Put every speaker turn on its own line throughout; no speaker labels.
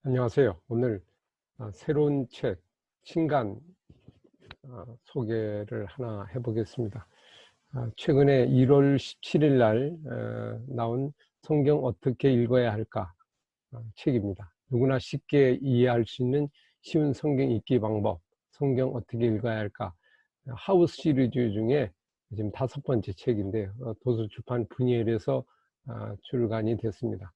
안녕하세요. 오늘 새로운 책 신간 소개를 하나 해보겠습니다. 최근에 1월 17일 날 나온 성경 어떻게 읽어야 할까 책입니다. 누구나 쉽게 이해할 수 있는 쉬운 성경 읽기 방법, 성경 어떻게 읽어야 할까, 하우스 시리즈 중에 지금 5번째 책인데요. 도서출판 분이엘에서 출간이 됐습니다.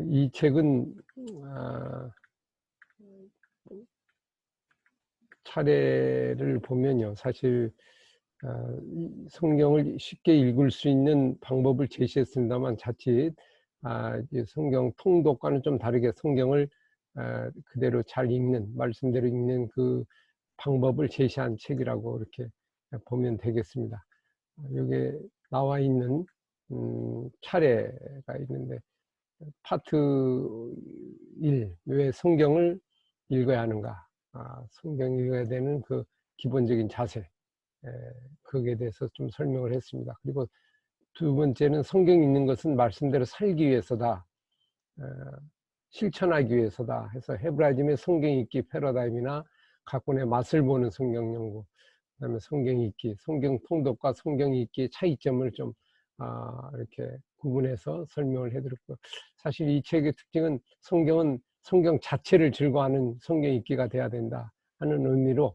이 책은 차례를 보면요, 사실 성경을 쉽게 읽을 수 있는 방법을 제시했습니다만 자칫 성경 통독과는 좀 다르게 성경을 그대로 잘 읽는, 말씀대로 읽는 그 방법을 제시한 책이라고 이렇게 보면 되겠습니다. 여기에 나와 있는 차례가 있는데, 파트 1, 왜 성경을 읽어야 하는가, 성경 읽어야 되는 그 기본적인 자세, 거기에 대해서 좀 설명을 했습니다. 그리고 두 번째는 성경 읽는 것은 말씀대로 살기 위해서다, 실천하기 위해서다 해서 헤브라이즘의 성경 읽기 패러다임이나 각본의 맛을 보는 성경 연구, 그다음에 성경 읽기, 성경 통독과 성경 읽기의 차이점을 좀 이렇게 구분해서 설명을 해드렸고, 사실 이 책의 특징은 성경은 성경 자체를 즐거워하는 성경 읽기가 돼야 된다 하는 의미로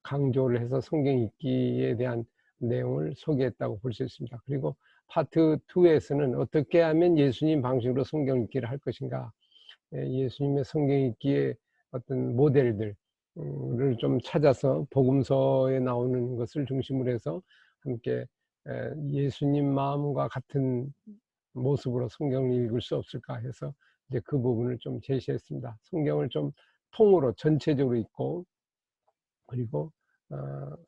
강조를 해서 성경 읽기에 대한 내용을 소개했다고 볼 수 있습니다. 그리고 파트 2에서는 어떻게 하면 예수님 방식으로 성경 읽기를 할 것인가, 예수님의 성경 읽기의 어떤 모델들을 좀 찾아서 복음서에 나오는 것을 중심으로 해서 함께 예수님 마음과 같은 모습으로 성경을 읽을 수 없을까 해서 이제 그 부분을 좀 제시했습니다. 성경을 좀 통으로 전체적으로 읽고, 그리고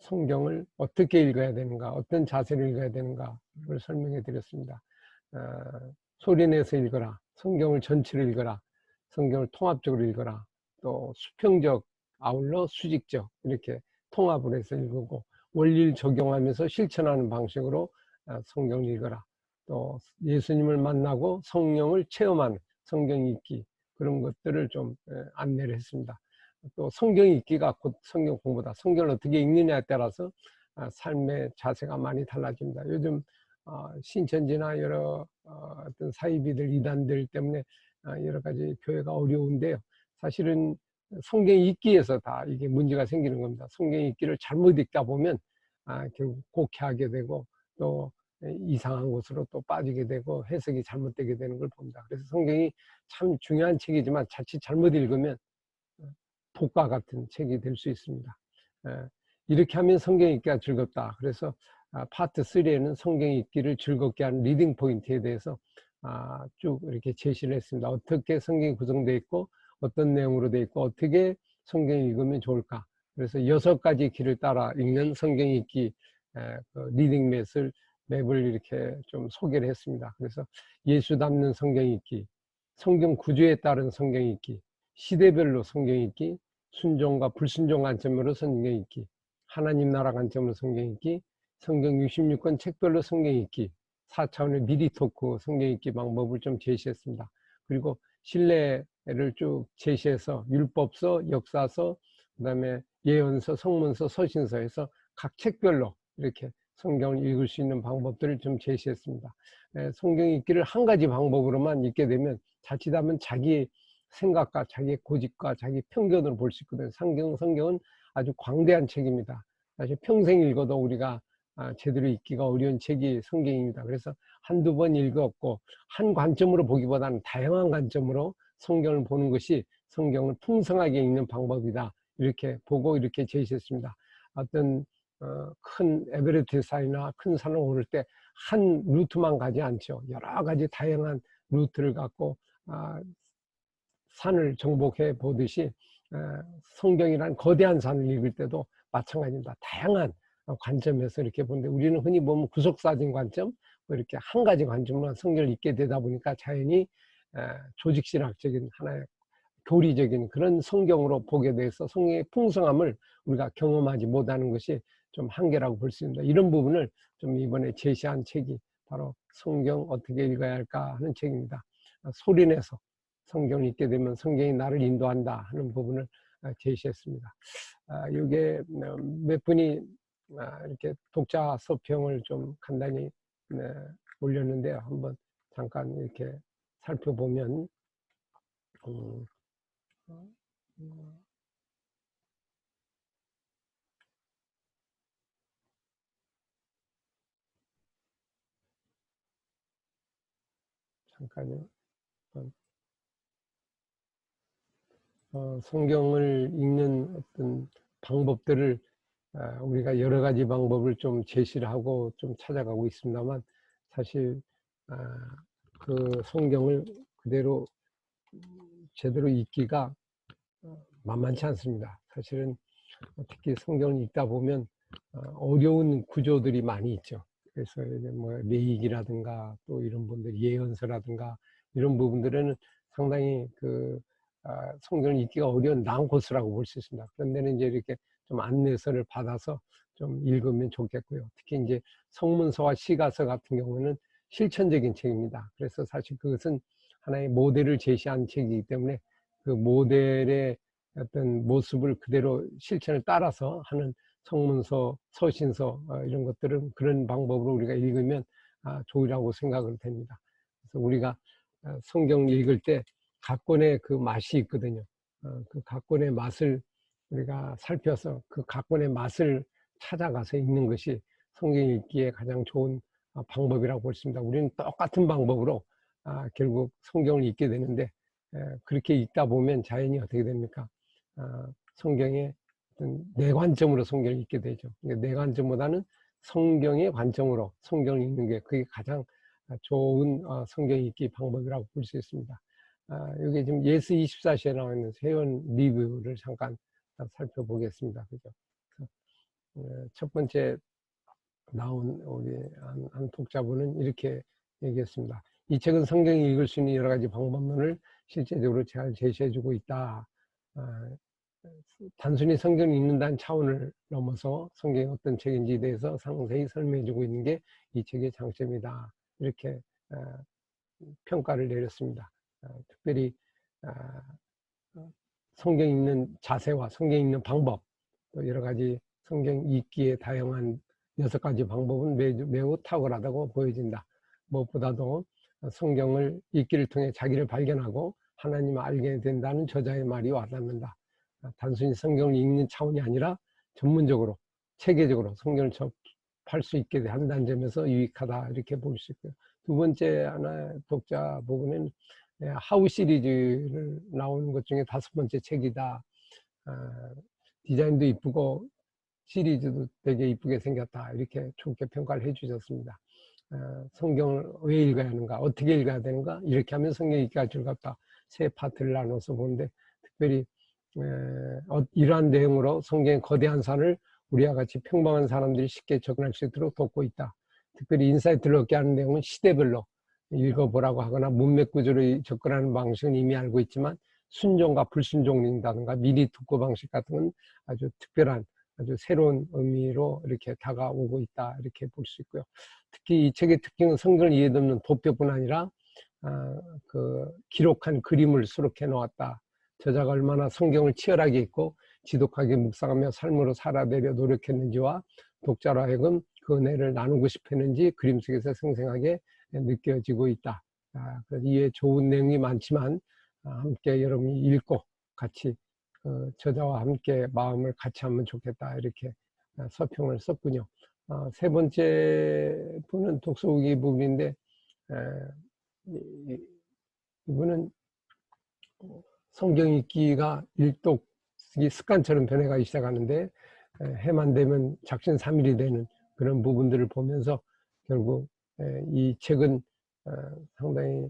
성경을 어떻게 읽어야 되는가, 어떤 자세를 읽어야 되는가를 설명해 드렸습니다. 소리내서 읽어라, 성경을 전체를 읽어라, 성경을 통합적으로 읽어라, 또 수평적, 아울러 수직적, 이렇게 통합을 해서 읽고 원리를 적용하면서 실천하는 방식으로 성경을 읽어라, 또 예수님을 만나고 성령을 체험하는 성경 읽기, 그런 것들을 좀 안내를 했습니다. 또 성경 읽기가 곧 성경 공부다, 성경을 어떻게 읽느냐에 따라서 삶의 자세가 많이 달라집니다. 요즘 신천지나 여러 어떤 사이비들, 이단들 때문에 여러 가지 교회가 어려운데요, 사실은 성경 읽기에서 다 이게 문제가 생기는 겁니다. 성경 읽기를 잘못 읽다 보면 결국 곡해하게 되고, 또 이상한 곳으로 또 빠지게 되고 해석이 잘못되게 되는 걸 봅니다. 그래서 성경이 참 중요한 책이지만 자칫 잘못 읽으면 독과 같은 책이 될 수 있습니다. 이렇게 하면 성경 읽기가 즐겁다. 그래서 파트 3에는 성경 읽기를 즐겁게 하는 리딩 포인트에 대해서 쭉 이렇게 제시를 했습니다. 어떻게 성경이 구성되어 있고, 어떤 내용으로 되어 있고, 어떻게 성경 읽으면 좋을까. 그래서 6가지 길을 따라 읽는 성경 읽기 그 리딩 맵을 이렇게 좀 소개를 했습니다. 그래서 예수 닮는 성경 읽기, 성경 구조에 따른 성경 읽기, 시대별로 성경 읽기, 순종과 불순종 관점으로 성경 읽기, 하나님 나라 관점으로 성경 읽기, 성경 66권 책별로 성경 읽기, 4차원의 미리 토크 성경 읽기 방법을 좀 제시했습니다. 그리고 신뢰를 쭉 제시해서 율법서, 역사서, 그 다음에 예언서, 성문서, 서신서에서 각 책별로 이렇게 성경을 읽을 수 있는 방법들을 좀 제시했습니다. 성경 읽기를 한 가지 방법으로만 읽게 되면 자칫하면 자기 생각과 자기 고집과 자기 편견으로 볼 수 있거든요. 성경은 아주 광대한 책입니다. 사실 평생 읽어도 우리가 제대로 읽기가 어려운 책이 성경입니다. 그래서 한두 번 읽었고, 한 관점으로 보기보다는 다양한 관점으로 성경을 보는 것이 성경을 풍성하게 읽는 방법이다, 이렇게 보고 이렇게 제시했습니다. 어떤 큰 에베레스트 산이나 큰 산을 오를 때 한 루트만 가지 않죠. 여러 가지 다양한 루트를 갖고 산을 정복해 보듯이 성경이란 거대한 산을 읽을 때도 마찬가지입니다. 다양한 관점에서 이렇게 보는데, 우리는 흔히 보면 구속사진 관점, 이렇게 한 가지 관점으로 성경을 읽게 되다 보니까 자연히 조직신학적인 하나의 교리적인 그런 성경으로 보게 돼서 성경의 풍성함을 우리가 경험하지 못하는 것이 좀 한계라고 볼 수 있습니다. 이런 부분을 좀 이번에 제시한 책이 바로 성경 어떻게 읽어야 할까 하는 책입니다. 소리내서 성경을 읽게 되면 성경이 나를 인도한다 하는 부분을 제시했습니다. 이게 몇 분이 이렇게 독자 서평을 좀 간단히 올렸는데요. 한번 잠깐 이렇게 살펴보면 잠깐요. 성경을 읽는 어떤 방법들을 우리가 여러 가지 방법을 좀 제시를 하고 좀 찾아가고 있습니다만 사실 그 성경을 그대로 제대로 읽기가 만만치 않습니다. 사실은 특히 성경을 읽다 보면 어려운 구조들이 많이 있죠. 그래서 이제 뭐 레이기라든가 또 이런 분들 예언서라든가 이런 부분들은 상당히 그 성경을 읽기가 어려운 난코스라고 볼 수 있습니다. 그런데는 이제 이렇게 좀 안내서를 받아서 좀 읽으면 좋겠고요. 특히 이제 성문서와 시가서 같은 경우는 실천적인 책입니다. 그래서 사실 그것은 하나의 모델을 제시한 책이기 때문에 그 모델의 어떤 모습을 그대로 실천을 따라서 하는 성문서, 서신서 이런 것들은 그런 방법으로 우리가 읽으면 좋으라고 생각을 됩니다. 그래서 우리가 성경을 읽을 때 각 권의 그 맛이 있거든요. 그 각 권의 맛을 우리가 살펴서 그 각 권의 맛을 찾아가서 읽는 것이 성경 읽기에 가장 좋은 방법이라고 볼 수 있습니다. 우리는 똑같은 방법으로 결국 성경을 읽게 되는데 그렇게 읽다 보면 자연히 어떻게 됩니까? 성경의 어떤 내 관점으로 성경을 읽게 되죠. 내 관점보다는 성경의 관점으로 성경을 읽는 게 그게 가장 좋은 성경 읽기 방법이라고 볼 수 있습니다. 여기 지금 예스 24시에 나와 있는 세원 리뷰를 잠깐 살펴보겠습니다. 그죠? 첫 번째 나온 우리 한 독자분은 이렇게 얘기했습니다. 이 책은 성경이 읽을 수 있는 여러 가지 방법론을 실제적으로 잘 제시해주고 있다. 단순히 성경을 읽는다는 차원을 넘어서 성경이 어떤 책인지에 대해서 상세히 설명해주고 있는 게 이 책의 장점이다. 이렇게 평가를 내렸습니다. 특별히 성경 읽는 자세와 성경 읽는 방법, 또 여러 가지 성경 읽기의 다양한 6가지 방법은 매우 탁월하다고 보여진다. 무엇보다도 성경을 읽기를 통해 자기를 발견하고 하나님을 알게 된다는 저자의 말이 와닿는다. 단순히 성경을 읽는 차원이 아니라 전문적으로 체계적으로 성경을 접할 수 있게 한다는 점에서 유익하다 이렇게 볼 수 있고요. 두 번째 하나 독자 부분은 하우 시리즈를 나오는 것 중에 5번째 책이다. 디자인도 이쁘고 시리즈도 되게 이쁘게 생겼다. 이렇게 좋게 평가를 해주셨습니다. 성경을 왜 읽어야 하는가, 어떻게 읽어야 되는가, 이렇게 하면 성경 읽기가 즐겁다. 세 파트를 나눠서 보는데 특별히 이러한 내용으로 성경의 거대한 산을 우리와 같이 평범한 사람들이 쉽게 접근할 수 있도록 돕고 있다. 특별히 인사이트를 얻게 하는 내용은 시대별로 읽어보라고 하거나 문맥 구조로 접근하는 방식은 이미 알고 있지만 순종과 불순종을 읽는다든가 미리 듣고 방식 같은 건 아주 특별한 아주 새로운 의미로 이렇게 다가오고 있다 이렇게 볼 수 있고요. 특히 이 책의 특징은 성경을 이해도없는 도표뿐 아니라 그 기록한 그림을 수록해 놓았다. 저자가 얼마나 성경을 치열하게 읽고 지독하게 묵상하며 삶으로 살아내려 노력했는지와 독자로 하여금 그 은혜를 나누고 싶었는지 그림 속에서 생생하게 느껴지고 있다. 이에 좋은 내용이 많지만 함께 여러분이 읽고 같이 저자와 함께 마음을 같이 하면 좋겠다 이렇게 서평을 썼군요. 세 번째 분은 독서후기 부분인데 이분은 성경 읽기가 일독이 습관처럼 변해가기 시작하는데 해만 되면 작심삼일이 되는 그런 부분들을 보면서 결국 이 책은 상당히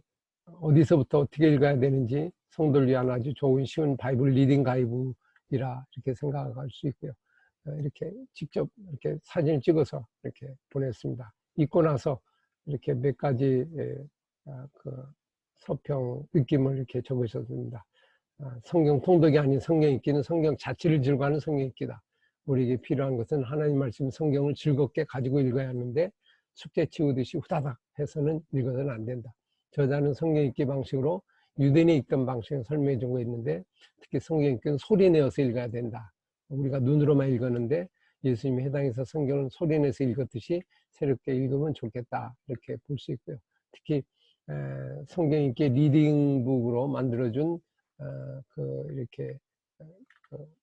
어디서부터 어떻게 읽어야 되는지 성도를 위한 아주 좋은 쉬운 바이블 리딩 가이드이라 이렇게 생각할 수 있고요. 이렇게 직접 이렇게 사진을 찍어서 이렇게 보냈습니다. 읽고 나서 이렇게 몇 가지 그 서평 느낌을 이렇게 적으셨습니다. 성경 통독이 아닌 성경 읽기는 성경 자체를 즐거워하는 성경 읽기다. 우리에게 필요한 것은 하나님 말씀 성경을 즐겁게 가지고 읽어야 하는데 숙제 치우듯이 후다닥 해서는 읽어서는 안 된다. 저자는 성경 읽기 방식으로 유대인이 읽던 방식을 설명해 주고 있는데, 특히 성경 읽기는 소리 내어서 읽어야 된다. 우리가 눈으로만 읽었는데 예수님이 해당해서 성경을 소리 내서 읽었듯이 새롭게 읽으면 좋겠다, 이렇게 볼 수 있고요. 특히 성경 읽기 리딩북으로 만들어준 이렇게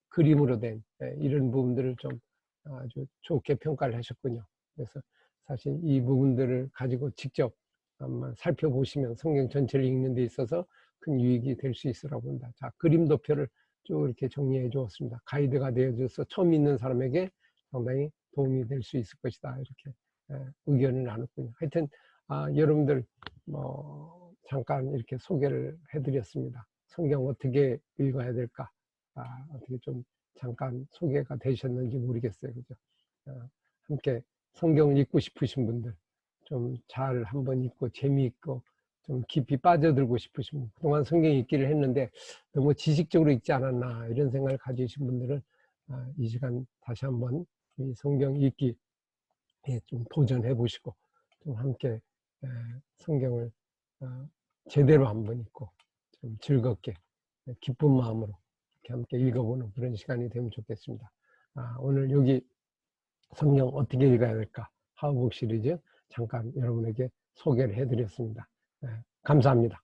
그림으로 된 이런 부분들을 좀 아주 좋게 평가를 하셨군요. 그래서 사실 이 부분들을 가지고 직접 한번 살펴보시면 성경 전체를 읽는 데 있어서 큰 유익이 될 수 있으라고 봅니다. 자, 그림 도표를 쭉 이렇게 정리해 주었습니다. 가이드가 되어줘서 처음 읽는 사람에게 상당히 도움이 될 수 있을 것이다, 이렇게 의견을 나눴군요. 하여튼 여러분들 잠깐 이렇게 소개를 해드렸습니다. 성경 어떻게 읽어야 될까, 어떻게 좀 잠깐 소개가 되셨는지 모르겠어요. 그죠? 함께 성경을 읽고 싶으신 분들, 좀 잘 한번 읽고 재미있고 좀 깊이 빠져들고 싶으신 분, 그동안 성경 읽기를 했는데 너무 지식적으로 읽지 않았나, 이런 생각을 가지신 분들은 이 시간 다시 한번 이 성경 읽기에 좀 도전해 보시고, 좀 함께 성경을 제대로 한번 읽고 좀 즐겁게 기쁜 마음으로 이렇게 함께 읽어보는 그런 시간이 되면 좋겠습니다. 오늘 여기 성경 어떻게 읽어야 될까, 하우북 시리즈 잠깐 여러분에게 소개를 해드렸습니다. 감사합니다.